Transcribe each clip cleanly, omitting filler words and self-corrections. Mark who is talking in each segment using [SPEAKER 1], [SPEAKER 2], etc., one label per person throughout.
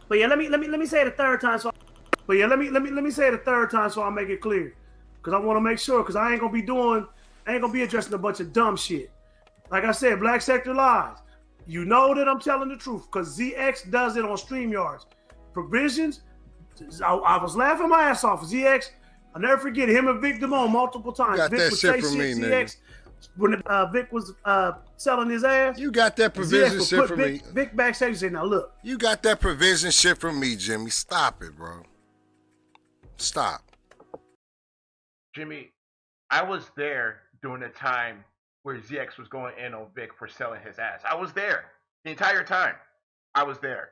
[SPEAKER 1] But yeah, let me say it a third time. So, but yeah, let me say it a third time so I'll make it clear, because I want to make sure, because I ain't gonna be addressing a bunch of dumb shit. Like I said, Black Sector Lies. You know that I'm telling the truth, because ZX does it on StreamYards. Provisions. I was laughing my ass off. ZX. I'll never forget him and Vic Damone multiple times.
[SPEAKER 2] You got
[SPEAKER 1] Vic
[SPEAKER 2] that
[SPEAKER 1] would
[SPEAKER 2] shit
[SPEAKER 1] say
[SPEAKER 2] from me,
[SPEAKER 1] ZX.
[SPEAKER 2] nigga.
[SPEAKER 1] When Vic was selling his ass,
[SPEAKER 2] You got that provision shit from me.
[SPEAKER 1] Vic backstage said, "Now look,
[SPEAKER 2] You got that provision shit from me, Jimmy. Stop it, bro. Stop."
[SPEAKER 3] Jimmy, I was there during the time where ZX was going in on Vic for selling his ass. I was there the entire time. I was there.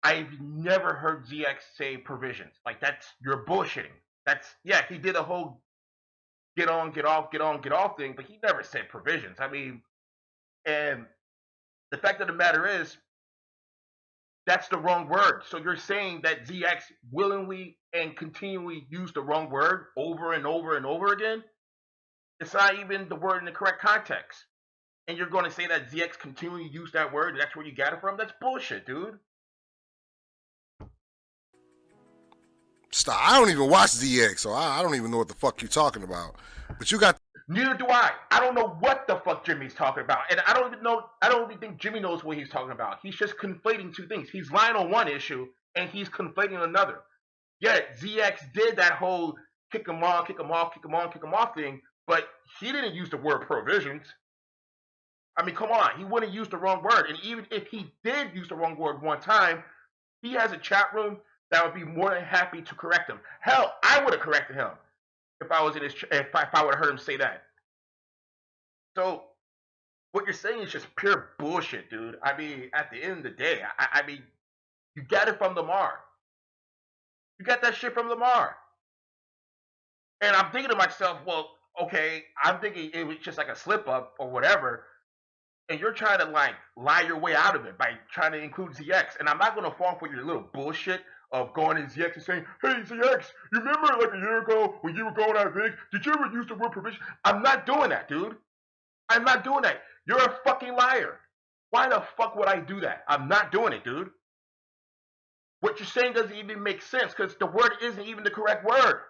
[SPEAKER 3] I've never heard ZX say provisions. Like, you're bullshitting. Yeah, he did a whole get on, get off, get on, get off thing, but he never said provisions. I mean, and the fact of the matter is, that's the wrong word. So you're saying that ZX willingly and continually used the wrong word over and over and over again? It's not even the word in the correct context. And you're going to say that ZX continually used that word, and that's where you got it from? That's bullshit, dude.
[SPEAKER 2] Stop. I don't even watch ZX, so I don't even know what the fuck you're talking about. But you got...
[SPEAKER 3] Neither do I. I don't know what the fuck Jimmy's talking about. And I don't even think Jimmy knows what he's talking about. He's just conflating two things. He's lying on one issue, and he's conflating another. Yet, ZX did that whole kick him on, kick him off, kick him on, kick him off thing, but he didn't use the word provisions. I mean, come on. He wouldn't use the wrong word. And even if he did use the wrong word one time, he has a chat room that would be more than happy to correct him. Hell, I would have corrected him if I was in his if I would have heard him say that. So what you're saying is just pure bullshit, dude. I mean, at the end of the day, I mean, you got it from Lamar. You got that shit from Lamar. And I'm thinking to myself, well, okay, I'm thinking it was just like a slip up or whatever. And you're trying to like lie your way out of it by trying to include ZX. And I'm not going to fall for your little bullshit of going in ZX and saying, hey, ZX, you remember like a year ago when you were going out Vic? Did you ever use the word provision? I'm not doing that, dude. I'm not doing that. You're a fucking liar. Why the fuck would I do that? I'm not doing it, dude. What you're saying doesn't even make sense because the word isn't even the correct word.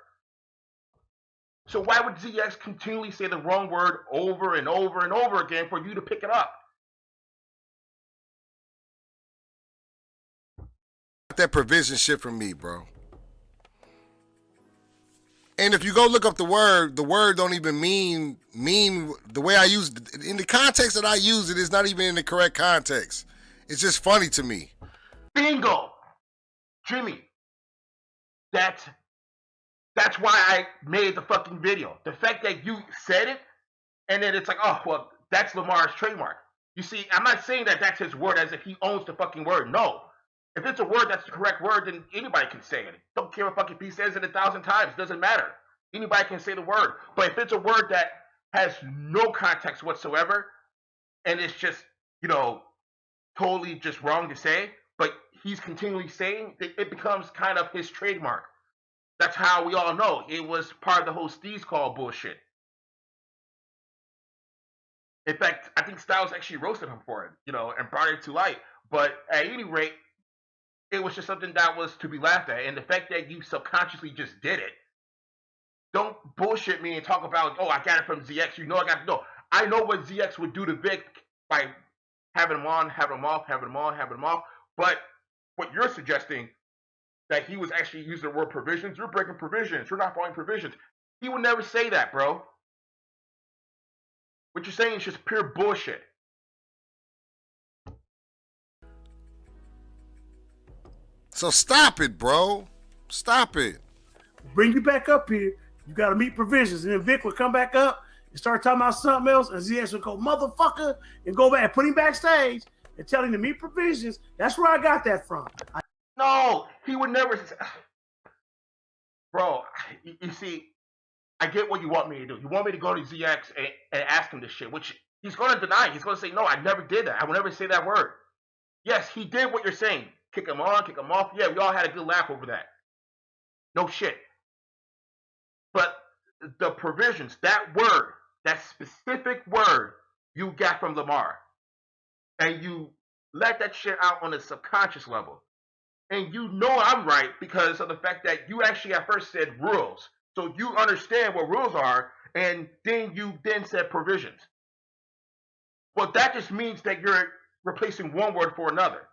[SPEAKER 3] So why would ZX continually say the wrong word over and over and over again for you to pick it up?
[SPEAKER 2] That provision shit from me, bro. And if you go look up the word don't even mean the way I use it. In the context that I use it is not even in the correct context. It's just funny to me.
[SPEAKER 3] Bingo! Jimmy, that's why I made the fucking video. The fact that you said it, and then it's like, oh, well, that's Lamar's trademark. You see, I'm not saying that that's his word as if he owns the fucking word. No. If it's a word that's the correct word, then anybody can say it. Don't care if he says it 1,000 times. It doesn't matter. Anybody can say the word. But if it's a word that has no context whatsoever, and it's just, totally just wrong to say, but he's continually saying, it becomes kind of his trademark. That's how we all know. It was part of the whole Steve's Call bullshit. In fact, I think Styles actually roasted him for it, and brought it to light. But at any rate, it was just something that was to be laughed at. And the fact that you subconsciously just did it, don't bullshit me and talk about, oh, I got it from ZX. I got to know. I know what ZX would do to Vic by having him on, having him off, having him on, having him off. But what you're suggesting, that he was actually using the word provisions, you're breaking provisions. You're not following provisions. He would never say that, bro. What you're saying is just pure bullshit.
[SPEAKER 2] So stop it, bro. Stop it.
[SPEAKER 1] Bring you back up here. You got to meet provisions. And then Vic would come back up and start talking about something else. And ZX would go, motherfucker, and go back and put him backstage and tell him to meet provisions. That's where I got that from.
[SPEAKER 3] No, he would never. Bro, you see, I get what you want me to do. You want me to go to ZX and ask him this shit, which he's going to deny. He's going to say, no, I never did that. I will never say that word. Yes, he did what you're saying. Kick him on, kick him off. Yeah, we all had a good laugh over that. No shit. But the provisions, that word, that specific word you got from Lamar, and you let that shit out on a subconscious level. And you know I'm right because of the fact that you actually at first said rules. So you understand what rules are, and then you then said provisions. Well, that just means that you're replacing one word for another.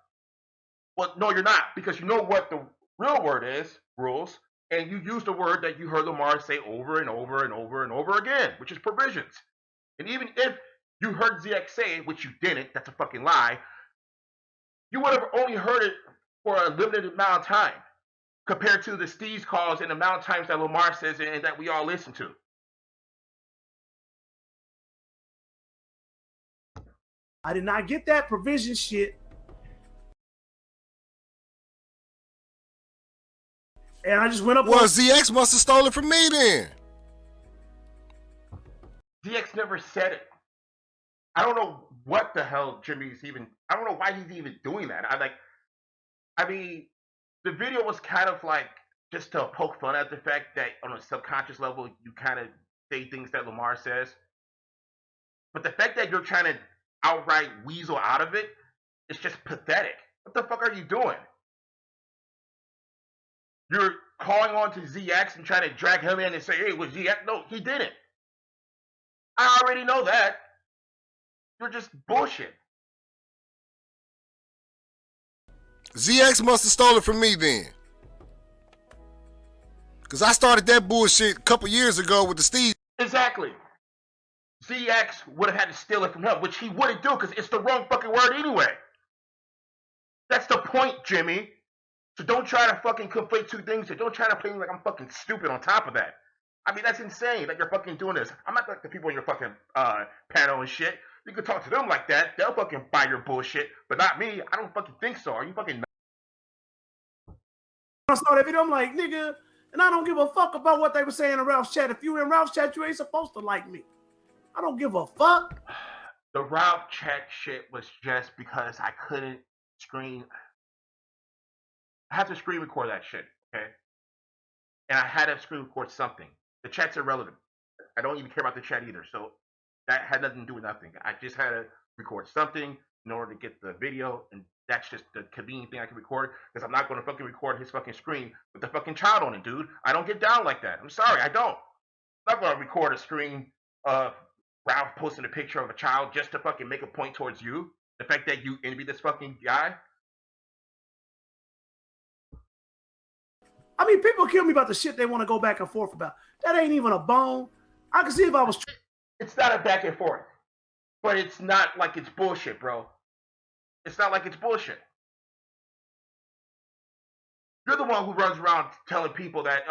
[SPEAKER 3] Well, no, you're not, because you know what the real word is, rules, and you use the word that you heard Lamar say over and over and over and over again, which is provisions. And even if you heard ZX say it, which you didn't, that's a fucking lie, you would have only heard it for a limited amount of time compared to the Steve's calls and the amount of times that Lamar says it and that we all listen to.
[SPEAKER 1] I did not get that provision shit. And I just went up.
[SPEAKER 2] Well, ZX must have stolen it from me then.
[SPEAKER 3] ZX never said it. I don't know what the hell Jimmy's even. I don't know why he's even doing that. I mean, the video was kind of like just to poke fun at the fact that on a subconscious level you kind of say things that Lamar says. But the fact that you're trying to outright weasel out of it, it's just pathetic. What the fuck are you doing? You're calling on to ZX and trying to drag him in and say, hey, was ZX? No, he didn't. I already know that. You're just bullshit.
[SPEAKER 2] ZX must have stolen it from me then. Because I started that bullshit a couple years ago with the Steve.
[SPEAKER 3] Exactly. ZX would have had to steal it from him, which he wouldn't do because it's the wrong fucking word anyway. That's the point, Jimmy. So don't try to fucking conflate two things and don't try to play me like I'm fucking stupid on top of that. I mean, that's insane that you're fucking doing this. I'm not like the people in your fucking panel and shit. You can talk to them like that. They'll fucking buy your bullshit, but not me. I don't fucking think so. Are you fucking nuts?
[SPEAKER 1] I saw that video, I'm like, nigga, and I don't give a fuck about what they were saying in Ralph's chat. If you in Ralph's chat, you ain't supposed to like me. I don't give a fuck.
[SPEAKER 3] The Ralph chat shit was just because I couldn't screen. I had to screen record that shit, okay? And I had to screen record something. The chat's irrelevant. I don't even care about the chat either. So that had nothing to do with nothing. I just had to record something in order to get the video, and that's just the convenient thing I can record because I'm not going to fucking record his fucking screen with the fucking child on it, dude. I don't get down like that. I'm sorry, I don't. I'm not going to record a screen of Ralph posting a picture of a child just to fucking make a point towards you. The fact that you envy this fucking guy.
[SPEAKER 1] I mean, people kill me about the shit they want to go back and forth about. That ain't even a bone. I can see if I was.
[SPEAKER 3] It's not a back and forth, but it's not like it's bullshit, bro. It's not like it's bullshit. You're the one who runs around telling people that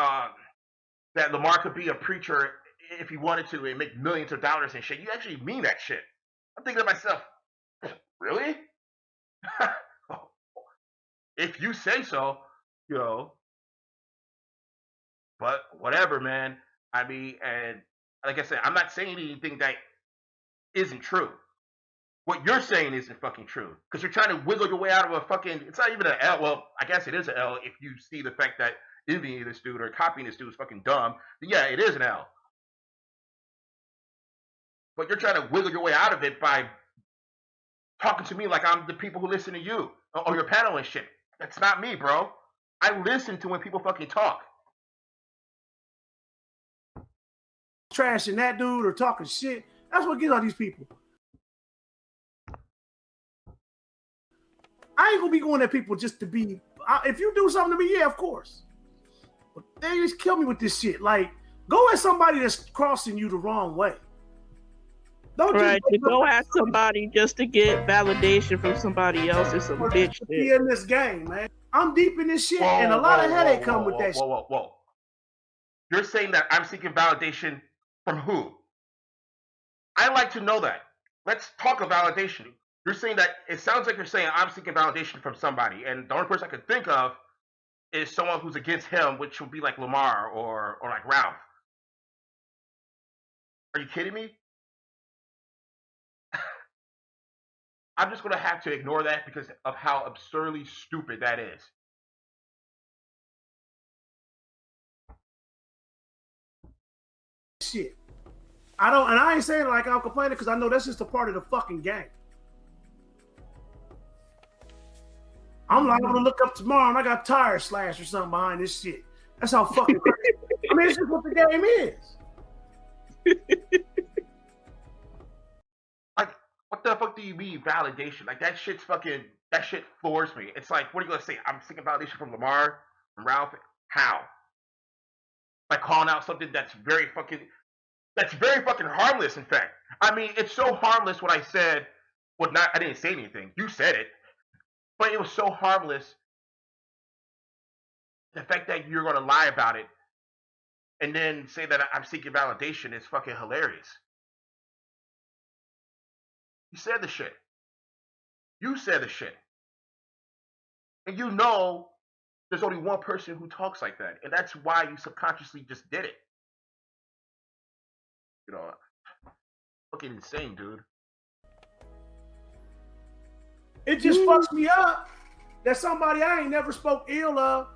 [SPEAKER 3] that Lamar could be a preacher if he wanted to and make millions of dollars and shit. You actually mean that shit. I'm thinking to myself, really? If you say so, you know. But whatever, man. I mean, and like I said, I'm not saying anything that isn't true. What you're saying isn't fucking true. Because you're trying to wiggle your way out of a fucking, it's not even an L. Well, I guess it is an L if you see the fact that envying this dude or copying this dude is fucking dumb. Then yeah, it is an L. But you're trying to wiggle your way out of it by talking to me like I'm the people who listen to you or your panel and shit. That's not me, bro. I listen to when people fucking talk.
[SPEAKER 1] Trashing that dude or talking shit. That's what gets all these people. I ain't gonna be going at people just to be. If you do something to me, yeah, of course. But they just kill me with this shit. Like, go at somebody that's crossing you the wrong way.
[SPEAKER 4] Don't right, to go at somebody just to get validation from somebody else is some bitch shit.
[SPEAKER 1] Be in this game, man. I'm deep in this shit, and a lot of headache come with that shit.
[SPEAKER 3] Whoa. You're saying that I'm seeking validation from who? I like to know that. Let's talk about validation. You're saying that it sounds like you're saying I'm seeking validation from somebody, and the only person I can think of is someone who's against him, which would be like Lamar or like Ralph. Are you kidding me? I'm just going to have to ignore that because of how absurdly stupid that is.
[SPEAKER 1] Shit. I ain't saying it like I'm complaining because I know that's just a part of the fucking game. I'm liable to look up tomorrow and I got tire slash or something behind this shit. That's how fucking crazy. I mean, it's just what the game is.
[SPEAKER 3] Like, what the fuck do you mean validation? Like, that shit floors me. It's like, what are you gonna say? I'm seeking validation from Lamar, from Ralph? How? By calling out something that's very fucking harmless, in fact. I mean, it's so harmless what I said. I didn't say anything. You said it. But it was so harmless. The fact that you're gonna lie about it and then say that I'm seeking validation is fucking hilarious. You said the shit. You said the shit. And you know there's only one person who talks like that. And that's why you subconsciously just did it. You know, fucking insane, dude.
[SPEAKER 1] It just fucks me up that somebody I ain't never spoke ill of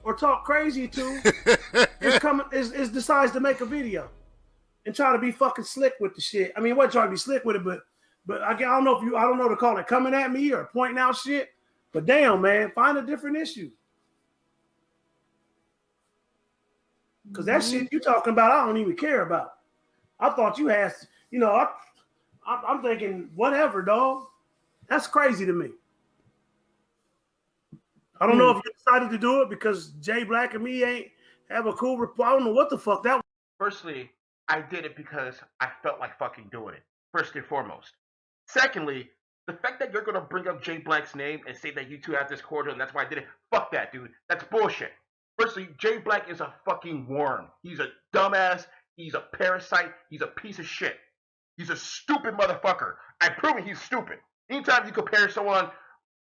[SPEAKER 1] or talk crazy to decides to make a video and try to be fucking slick with the shit. I mean, it wasn't trying to be slick with it, but I don't know to call it coming at me or pointing out shit. But damn, man, find a different issue. Because that shit you talking about, I don't even care about. I thought you had, I'm thinking, whatever, dog. That's crazy to me. I don't know if you decided to do it because Jay Black and me ain't have a cool rapport. I don't know what the fuck that was.
[SPEAKER 3] Firstly, I did it because I felt like fucking doing it. First and foremost. Secondly, the fact that you're going to bring up Jay Black's name and say that you two have this cordial and that's why I did it, fuck that, dude. That's bullshit. Firstly, Jay Black is a fucking worm. He's a dumbass. He's a parasite. He's a piece of shit. He's a stupid motherfucker. I've proven he's stupid. Anytime you compare Lamar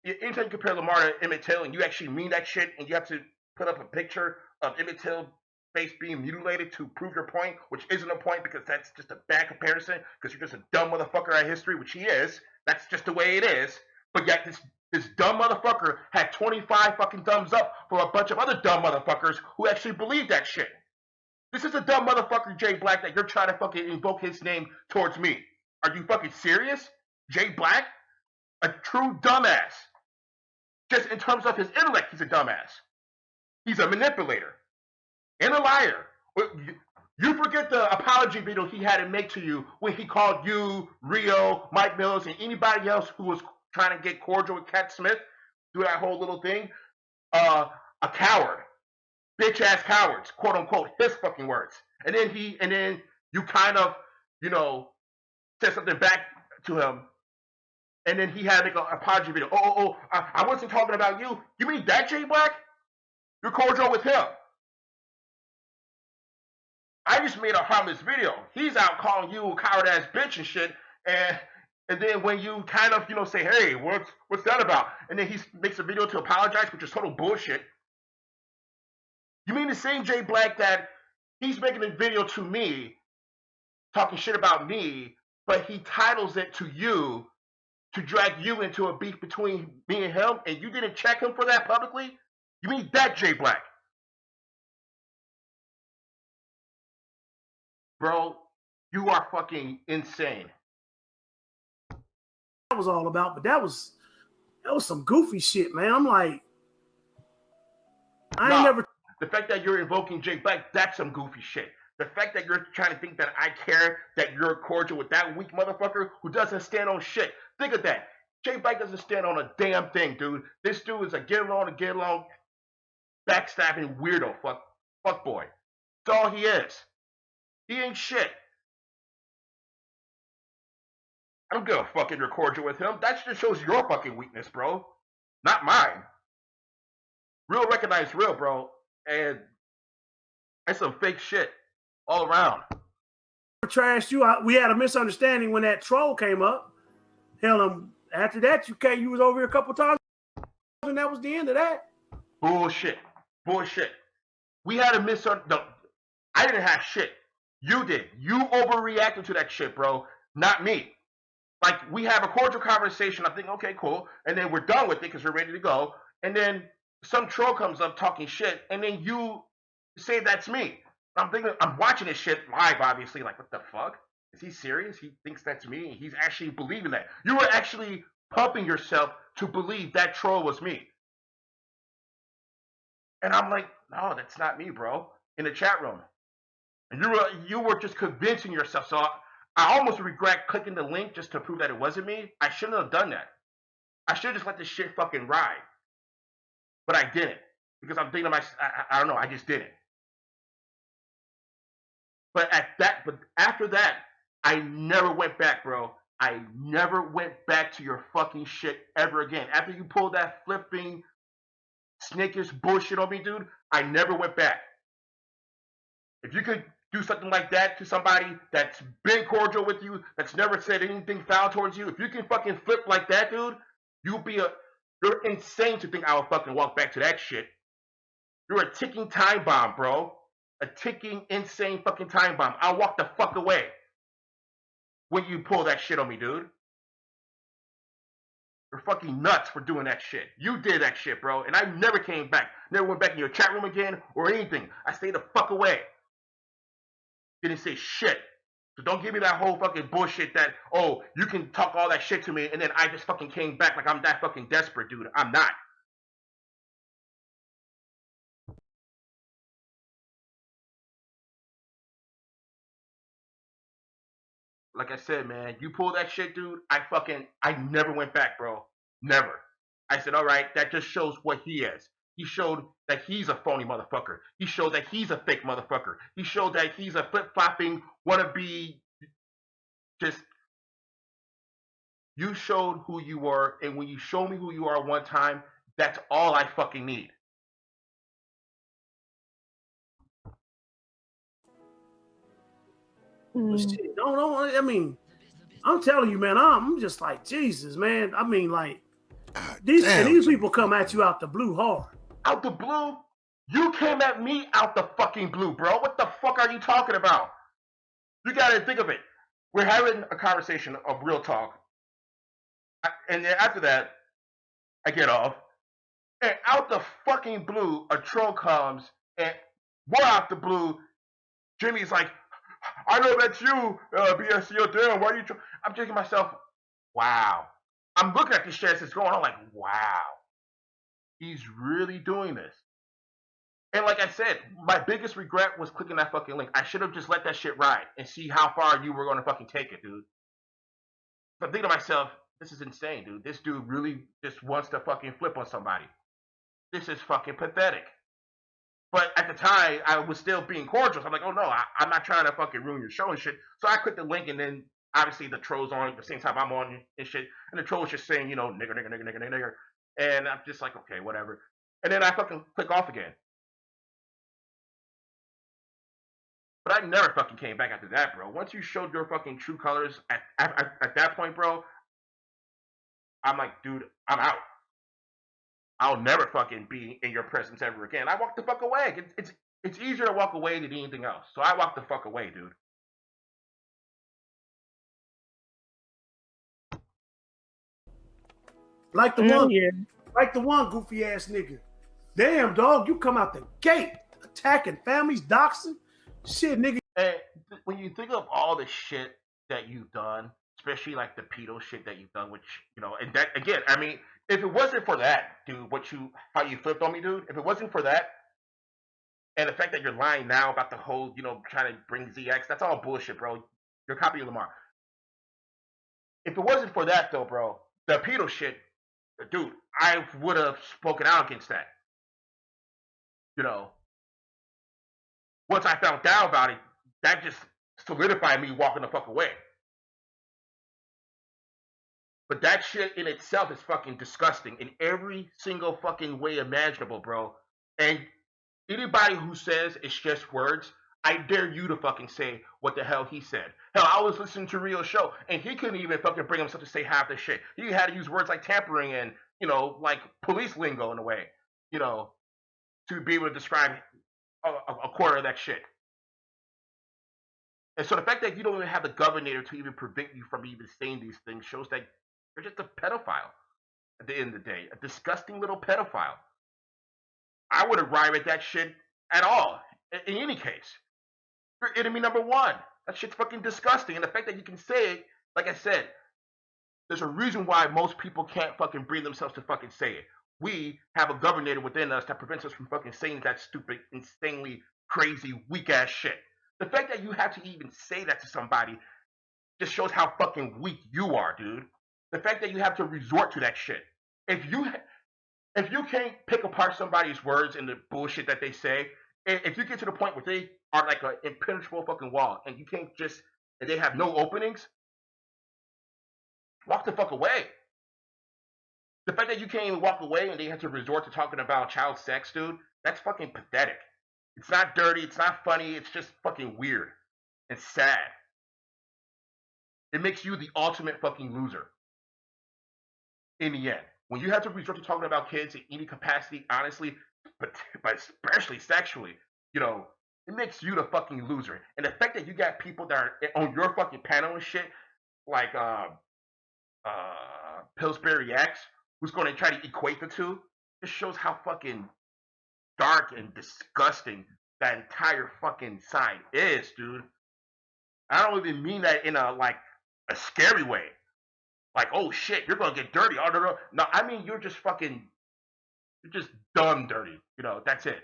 [SPEAKER 3] to Emmett Till and you actually mean that shit and you have to put up a picture of Emmett Till's face being mutilated to prove your point, which isn't a point because that's just a bad comparison because you're just a dumb motherfucker at history, which he is. That's just the way it is. But yet this dumb motherfucker had 25 fucking thumbs up for a bunch of other dumb motherfuckers who actually believe that shit. This is a dumb motherfucker, Jay Black, that you're trying to fucking invoke his name towards me. Are you fucking serious? Jay Black? A true dumbass. Just in terms of his intellect, he's a dumbass. He's a manipulator. And a liar. You forget the apology video he had to make to you when he called you, Rio, Mike Mills, and anybody else who was trying to get cordial with Cat Smith, do that whole little thing, a coward. Bitch-ass cowards, quote unquote, his fucking words. And then you kind of, said something back to him. And then he had to make an apology video. I wasn't talking about you. You mean that, Jay Black? You're cordial with him. I just made a harmless video. He's out calling you a coward-ass bitch and shit. And then when you kind of, say, hey, what's that about? And then he makes a video to apologize, which is total bullshit. You mean the same Jay Black that he's making a video to me, talking shit about me, but he titles it to you to drag you into a beef between me and him, and you didn't check him for that publicly? You mean that, Jay Black? Bro, you are fucking insane.
[SPEAKER 1] That was all about, but that was some goofy shit, man. I'm like,
[SPEAKER 3] The fact that you're invoking Jay Black, that's some goofy shit. The fact that you're trying to think that I care that you're cordial with that weak motherfucker who doesn't stand on shit. Think of that. Jay Black doesn't stand on a damn thing, dude. This dude is a get along, backstabbing weirdo fuck boy. That's all he is. He ain't shit. I don't give a fucking you're cordial with him. That just shows your fucking weakness, bro. Not mine. Real recognize real, bro. And that's some fake shit all around.
[SPEAKER 1] Trashed you. We had a misunderstanding when that troll came up. Hell, after that, you was over here a couple times, and that was the end of that.
[SPEAKER 3] Bullshit. We had a misunderstanding. No, I didn't have shit. You did. You overreacted to that shit, bro. Not me. Like, we have a cordial conversation. I think, okay, cool. And then we're done with it because we're ready to go. And then some troll comes up talking shit, and then you say that's me. I'm watching this shit live, obviously. Like, what the fuck? Is he serious? He thinks that's me. He's actually believing that. You were actually pumping yourself to believe that troll was me. And I'm like, no, that's not me, bro. In the chat room. And you were just convincing yourself. So I almost regret clicking the link just to prove that it wasn't me. I shouldn't have done that. I should have just let this shit fucking ride. But I didn't. Because I'm thinking to myself, I don't know, I just didn't. But after that, I never went back, bro. I never went back to your fucking shit ever again. After you pulled that flipping snakish bullshit on me, dude, I never went back. If you could do something like that to somebody that's been cordial with you, that's never said anything foul towards you, if you can fucking flip like that, dude, you're insane to think I would fucking walk back to that shit. You're a ticking time bomb, bro. A ticking, insane fucking time bomb. I'll walk the fuck away when you pull that shit on me, dude. You're fucking nuts for doing that shit. You did that shit, bro. And I never came back. Never went back in your chat room again or anything. I stayed the fuck away. Didn't say shit. So don't give me that whole fucking bullshit that, oh, you can talk all that shit to me and then I just fucking came back like I'm that fucking desperate, dude. I'm not. Like I said, man, you pull that shit, dude, I never went back, bro. Never. I said, all right, that just shows what he is. He showed that he's a phony motherfucker. He showed that he's a fake motherfucker. He showed that he's a flip-flopping, wannabe, just, you showed who you were, and when you show me who you are one time, that's all I fucking need.
[SPEAKER 1] But shit, don't. I mean, I'm telling you, man. I'm just like Jesus, man. I mean, like these people come at you out the blue hard.
[SPEAKER 3] Out the blue? You came at me out the fucking blue, bro. What the fuck are you talking about? You gotta think of it. We're having a conversation of real talk, and then after that, I get off, and out the fucking blue, a troll comes, and more out the blue, Jimmy's like, I know that's you, b.s.c.l. Damn, why are you? I'm thinking to myself, wow. I'm looking at this shit as it's going on, like, wow. He's really doing this. And like I said, my biggest regret was clicking that fucking link. I should have just let that shit ride and see how far you were going to fucking take it, dude. So I'm thinking to myself, this is insane, dude. This dude really just wants to fucking flip on somebody. This is fucking pathetic. But at the time, I was still being cordial. So I'm like, oh no, I'm not trying to fucking ruin your show and shit. So I clicked the link, and then obviously the troll's on at the same time I'm on and shit. And the troll's just saying, you know, nigger, nigger, nigger, nigger, nigger. And I'm just like, okay, whatever. And then I fucking click off again. But I never fucking came back after that, bro. Once you showed your fucking true colors at that point, bro, I'm like, dude, I'm out. I'll never fucking be in your presence ever again. I walked the fuck away. It's easier to walk away than anything else. So I walked the fuck away, dude.
[SPEAKER 1] Like the one goofy ass nigga. Damn, dog, you come out the gate attacking families, doxing, shit, nigga.
[SPEAKER 3] And when you think of all the shit that you've done, especially like the pedo shit that you've done, which, you know, and that, again, I mean, if it wasn't for that, dude, how you flipped on me, dude, if it wasn't for that, and the fact that you're lying now about the whole, you know, trying to bring ZX, that's all bullshit, bro. You're copying Lamar. If it wasn't for that, though, bro, the pedo shit, dude, I would have spoken out against that. You know, once I found out about it, that just solidified me walking the fuck away. But that shit in itself is fucking disgusting in every single fucking way imaginable, bro. And anybody who says it's just words, I dare you to fucking say what the hell he said. Hell, I was listening to Rio's show, and he couldn't even fucking bring himself to say half the shit. He had to use words like tampering and, you know, like police lingo in a way, you know, to be able to describe a quarter of that shit. And so the fact that you don't even have the governor to even prevent you from even saying these things shows that you're just a pedophile at the end of the day. A disgusting little pedophile. I wouldn't ride with that shit at all, in any case. You're enemy number one. That shit's fucking disgusting. And the fact that you can say it, like I said, there's a reason why most people can't fucking bring themselves to fucking say it. we have a governor within us that prevents us from fucking saying that stupid, insanely crazy, weak ass shit. The fact that you have to even say that to somebody just shows how fucking weak you are, dude. The fact that you have to resort to that shit. If you can't pick apart somebody's words and the bullshit that they say, if you get to the point where they are like an impenetrable fucking wall and you can't just, and they have no openings, walk the fuck away. The fact that you can't even walk away and they have to resort to talking about child sex, dude, that's fucking pathetic. It's not dirty, it's not funny, it's just fucking weird and sad. It makes you the ultimate fucking loser in the end. When you have to resort to talking about kids in any capacity, honestly, but especially sexually, you know, it makes you the fucking loser. And the fact that you got people that are on your fucking panel and shit, like Pillsbury X, who's going to try to equate the two, just shows how fucking dark and disgusting that entire fucking side is, dude. I don't even mean that in a scary way. Like, oh shit, you're gonna get dirty. Oh, no. No, I mean you're just dumb dirty. You know, that's it.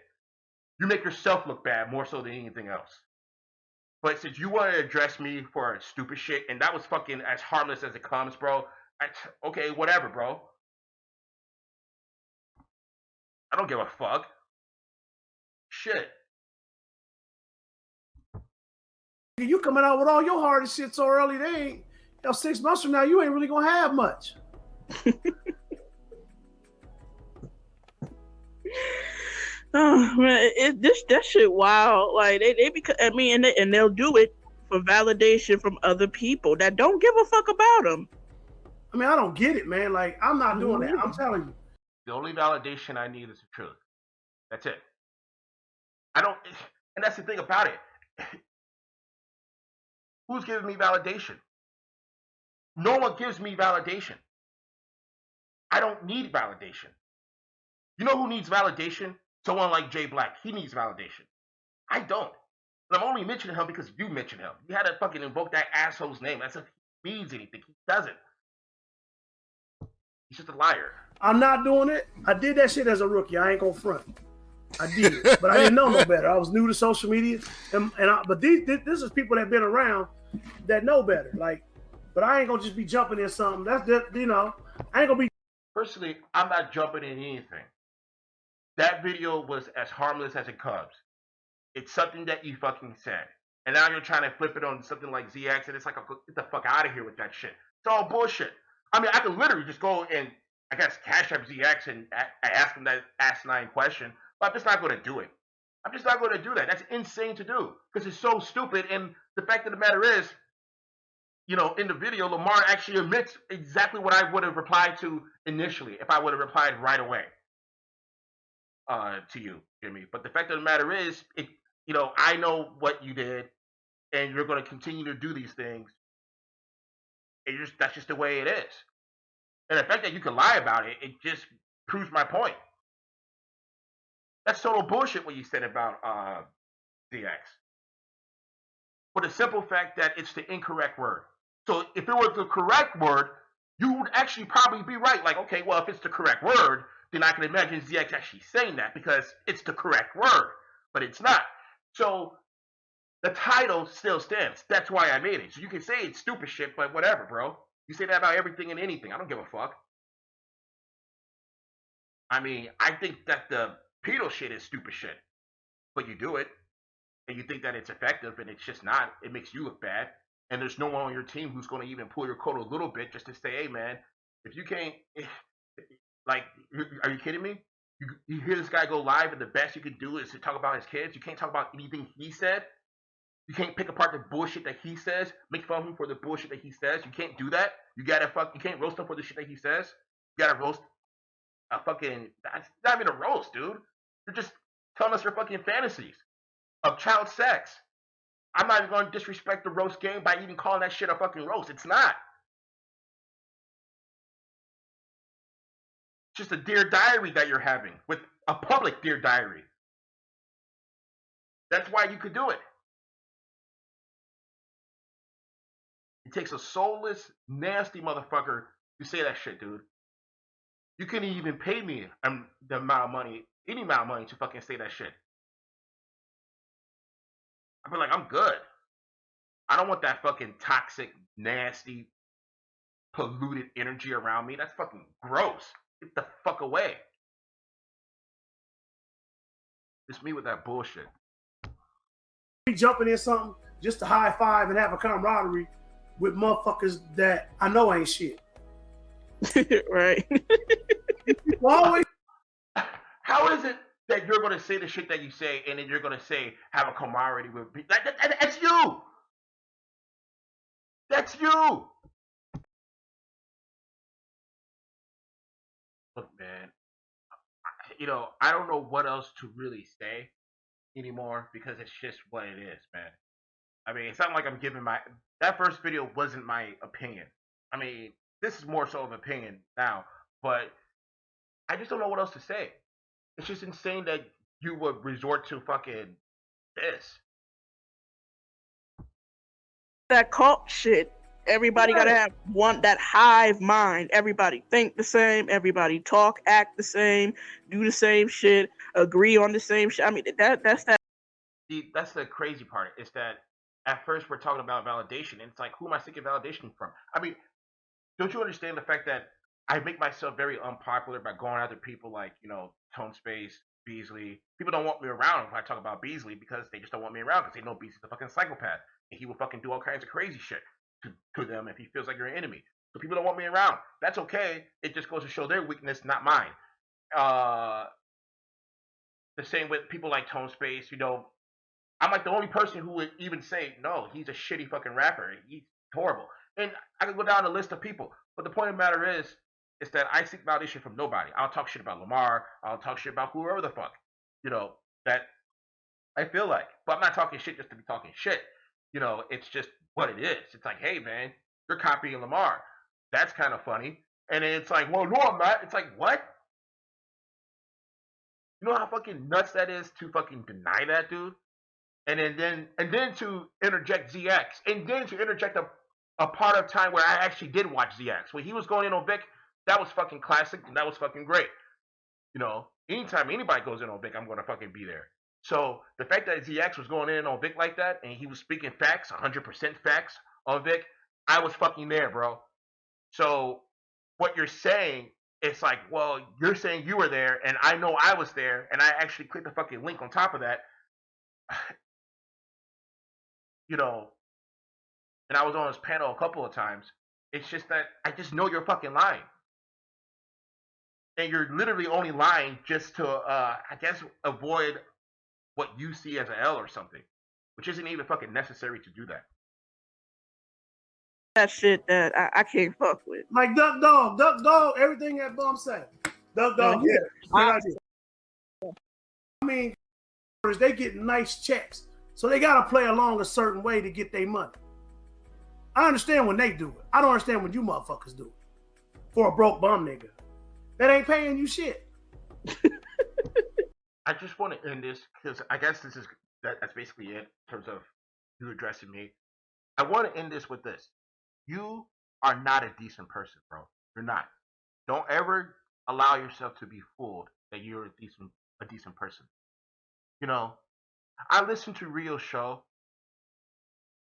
[SPEAKER 3] You make yourself look bad more so than anything else. But since you want to address me for stupid shit, and that was fucking as harmless as it comes, bro. Okay, whatever, bro. I don't give a fuck. Shit.
[SPEAKER 1] You coming out with all your hardest shit so early, they ain't. 6 months from now, you ain't really gonna have much.
[SPEAKER 4] Oh man, that shit wild. Like they because I mean, and they'll do it for validation from other people that don't give a fuck about them.
[SPEAKER 1] I mean, I don't get it, man. Like, I'm not doing that. I'm telling you.
[SPEAKER 3] The only validation I need is the truth. That's it. I don't, and that's the thing about it. Who's giving me validation? No one gives me validation. I don't need validation. You know who needs validation? Someone like Jay Black. He needs validation. I don't. And I'm only mentioning him because you mentioned him. You had to fucking invoke that asshole's name as if he means anything. He doesn't. He's just a liar.
[SPEAKER 1] I'm not doing it. I did that shit as a rookie. I ain't gonna front. I did, but I didn't know no better. I was new to social media, but this is people that been around that know better. Like, but I ain't gonna just be jumping in something. That's I ain't gonna be.
[SPEAKER 3] Personally, I'm not jumping in anything. That video was as harmless as it comes. It's something that you fucking said, and now you're trying to flip it on something like ZX, and it's like, get the fuck out of here with that shit. It's all bullshit. I mean, I could literally just go and I guess cash up ZX and ask him that asinine question, but I'm just not going to do it. I'm just not going to do that. That's insane to do because it's so stupid. And the fact of the matter is, you know, in the video, Lamar actually admits exactly what I would have replied to initially if I would have replied right away to you, Jimmy. But the fact of the matter is, I know what you did, and you're going to continue to do these things. That's just the way it is. And the fact that you can lie about it, it just proves my point. That's total bullshit what you said about DX. For the simple fact that it's the incorrect word. So if it was the correct word, you would actually probably be right. Like, okay, well, if it's the correct word, then I can imagine ZX actually saying that because it's the correct word. But it's not. So the title still stands. That's why I made it. So you can say it's stupid shit, but whatever, bro. You say that about everything and anything. I don't give a fuck. I mean, I think that the pedo shit is stupid shit. But you do it. And you think that it's effective, and it's just not. It makes you look bad. And there's no one on your team who's going to even pull your coat a little bit just to say, hey, man, if you can't, like, are you kidding me? You hear this guy go live, and the best you can do is to talk about his kids. You can't talk about anything he said. You can't pick apart the bullshit that he says, make fun of him for the bullshit that he says. You can't do that. You can't roast him for the shit that he says. You gotta roast a fucking, that's not even a roast, dude. You're just telling us your fucking fantasies of child sex. I'm not even gonna disrespect the roast game by even calling that shit a fucking roast. It's not. It's just a Dear Diary that you're having with a public Dear Diary. That's why you could do it. It takes a soulless, nasty motherfucker to say that shit, dude. You couldn't even pay me the amount of money, any amount of money to fucking say that shit. I feel like I'm good. I don't want that fucking toxic, nasty, polluted energy around me. That's fucking gross. Get the fuck away. It's me with that bullshit.
[SPEAKER 1] Be jumping in something just to high five and have a camaraderie with motherfuckers that I know ain't shit.
[SPEAKER 4] Right.
[SPEAKER 1] Always.
[SPEAKER 3] How is it that you're gonna say the shit that you say, and then you're gonna say have a camaraderie with me? That's you. That's you. Look, man. I don't know what else to really say anymore because it's just what it is, man. I mean, it's not like I'm giving that first video wasn't my opinion. I mean, this is more so of opinion now, but I just don't know what else to say. It's just insane that you would resort to fucking this.
[SPEAKER 4] That cult shit. Everybody gotta have that hive mind. Everybody think the same. Everybody talk, act the same, do the same shit, agree on the same shit. I mean, that's that.
[SPEAKER 3] See, that's the crazy part. Is that at first we're talking about validation, and it's like, who am I seeking validation from? I mean, don't you understand the fact that I make myself very unpopular by going after people like, Tone Space, Beasley. People don't want me around if I talk about Beasley because they just don't want me around because they know Beasley's a fucking psychopath. And he will fucking do all kinds of crazy shit to them if he feels like you're an enemy. So people don't want me around. That's okay. It just goes to show their weakness, not mine. The same with people like Tone Space, I'm like the only person who would even say, no, he's a shitty fucking rapper. He's horrible. And I could go down a list of people. But the point of the matter is that I seek validation from nobody. I'll talk shit about Lamar. I'll talk shit about whoever the fuck, that I feel like. But I'm not talking shit just to be talking shit. It's just what it is. It's like, hey, man, you're copying Lamar. That's kind of funny. And then it's like, well, no, I'm not. It's like, what? You know how fucking nuts that is to fucking deny that, dude? And then to interject ZX, and then to interject a part of time where I actually did watch ZX. When he was going in on Vic, that was fucking classic, and that was fucking great. Anytime anybody goes in on Vic, I'm going to fucking be there. So the fact that ZX was going in on Vic like that, and he was speaking facts, 100% facts on Vic, I was fucking there, bro. So what you're saying, it's like, well, you're saying you were there, and I know I was there, and I actually clicked the fucking link on top of that. And I was on his panel a couple of times. It's just that I just know you're fucking lying. And you're literally only lying just to, I guess, avoid what you see as an L or something, which isn't even fucking necessary to do that.
[SPEAKER 4] That shit that I can't fuck with.
[SPEAKER 1] Like Duck Dog, everything that bum say. Duck Dog, yeah. I mean, they get nice checks, so they gotta play along a certain way to get their money. I understand when they do it. I don't understand when you motherfuckers do it. For a broke bum nigga that ain't paying you shit.
[SPEAKER 3] I just want to end this because I guess that's basically it in terms of you addressing me. I want to end this with this. You are not a decent person, bro. You're not. Don't ever allow yourself to be fooled that you're a decent person. I listened to Rio's show,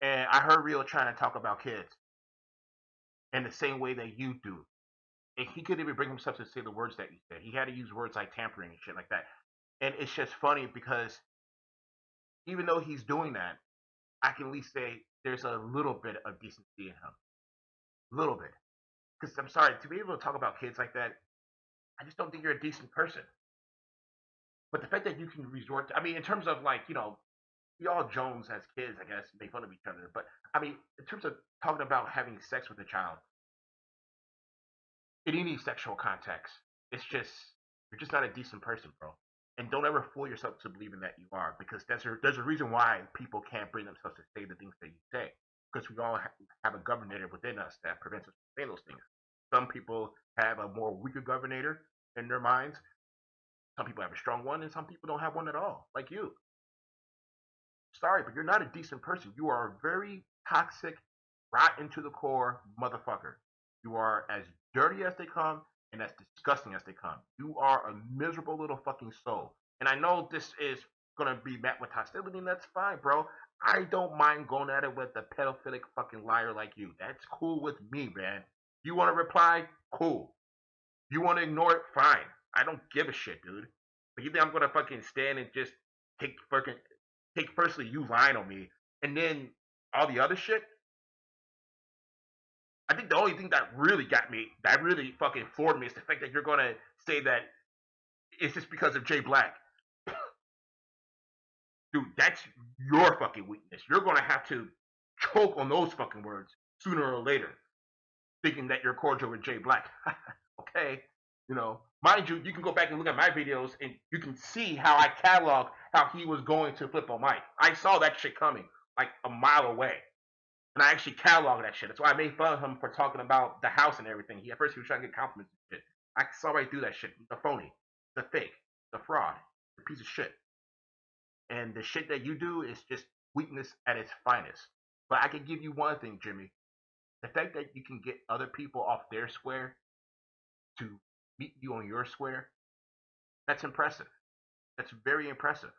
[SPEAKER 3] and I heard Rio trying to talk about kids in the same way that you do. And he couldn't even bring himself to say the words that you said. He had to use words like tampering and shit like that. And it's just funny because even though he's doing that, I can at least say there's a little bit of decency in him. A little bit. Because I'm sorry, to be able to talk about kids like that, I just don't think you're a decent person. But the fact that you can resort to, I mean, in terms of like, we all Jones as kids, I guess, make fun of each other. But I mean, in terms of talking about having sex with a child, in any sexual context, it's just, you're just not a decent person, bro. And don't ever fool yourself to believing that you are, because there's a reason why people can't bring themselves to say the things that you say, because we all have a governor within us that prevents us from saying those things. Some people have a more weaker governor in their minds. Some people have a strong one, and some people don't have one at all, like you. Sorry, but you're not a decent person. You are a very toxic, rotten to the core motherfucker. You are as dirty as they come, and as disgusting as they come. You are a miserable little fucking soul. And I know this is gonna be met with hostility, and that's fine, bro. I don't mind going at it with a pedophilic fucking liar like you. That's cool with me, man. You wanna reply? Cool. You wanna ignore it? Fine. I don't give a shit, dude. But you think I'm gonna fucking stand and just take firstly you lying on me, and then all the other shit? I think the only thing that really got me, that really fucking floored me, is the fact that you're gonna say that it's just because of Jay Black. Dude, that's your fucking weakness. You're gonna have to choke on those fucking words sooner or later, thinking that you're cordial with Jay Black. Okay, mind you, you can go back and look at my videos, and you can see how I catalog how he was going to flip on Mike. I saw that shit coming like a mile away. And I actually cataloged that shit. That's why I made fun of him for talking about the house and everything. At first he was trying to get compliments and shit. I saw right through that shit. The phony, the fake, the fraud, the piece of shit. And the shit that you do is just weakness at its finest. But I can give you one thing, Jimmy. The fact that you can get other people off their square to meet you on your square, that's impressive. That's very impressive.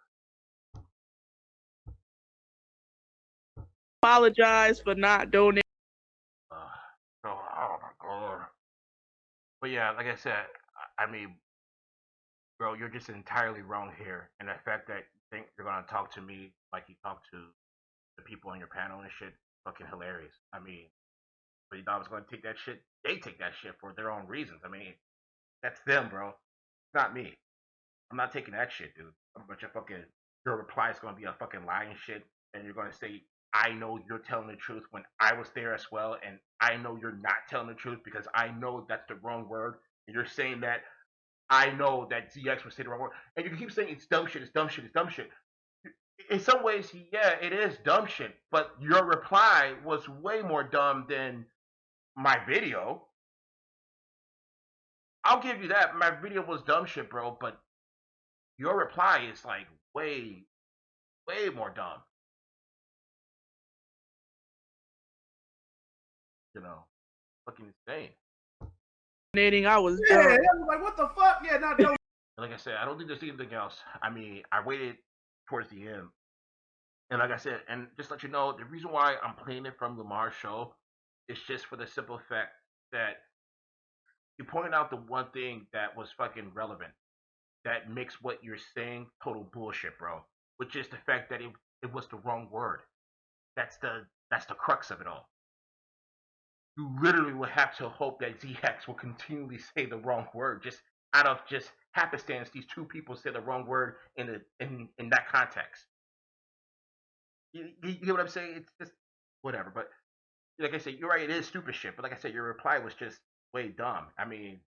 [SPEAKER 4] Apologize for not donating.
[SPEAKER 3] Oh my god. But yeah, like I said, I mean, bro, you're just entirely wrong here. And the fact that you think you're gonna talk to me like you talk to the people on your panel and shit, fucking hilarious. I mean, but you thought I was gonna take that shit? They take that shit for their own reasons. I mean, that's them, bro. It's not me. I'm not taking that shit, dude. A bunch of fucking your reply is gonna be a fucking lying shit, and you're gonna say, I know you're telling the truth when I was there as well, and I know you're not telling the truth because I know that's the wrong word, and you're saying that I know that ZX would say the wrong word, and you keep saying it's dumb shit, it's dumb shit, it's dumb shit. In some ways, yeah, it is dumb shit, but your reply was way more dumb than my video. I'll give you that. My video was dumb shit, bro, but your reply is like way, way more dumb. Fucking insane.
[SPEAKER 4] I was
[SPEAKER 1] Yeah,
[SPEAKER 4] done.
[SPEAKER 1] I was like, what the fuck? Yeah, not no.
[SPEAKER 3] Like I said, I don't think there's anything else. I mean, I waited towards the end. And like I said, and just let you know, the reason why I'm playing it from Lamar's show is just for the simple fact that you pointed out the one thing that was fucking relevant that makes what you're saying total bullshit, bro. Which is the fact that it was the wrong word. That's the crux of it all. You literally would have to hope that ZX will continually say the wrong word, just out of just happenstance. These two people say the wrong word in that context. You get what I'm saying? It's just whatever. But like I said, you're right. It is stupid shit. But like I said, your reply was just way dumb. I mean,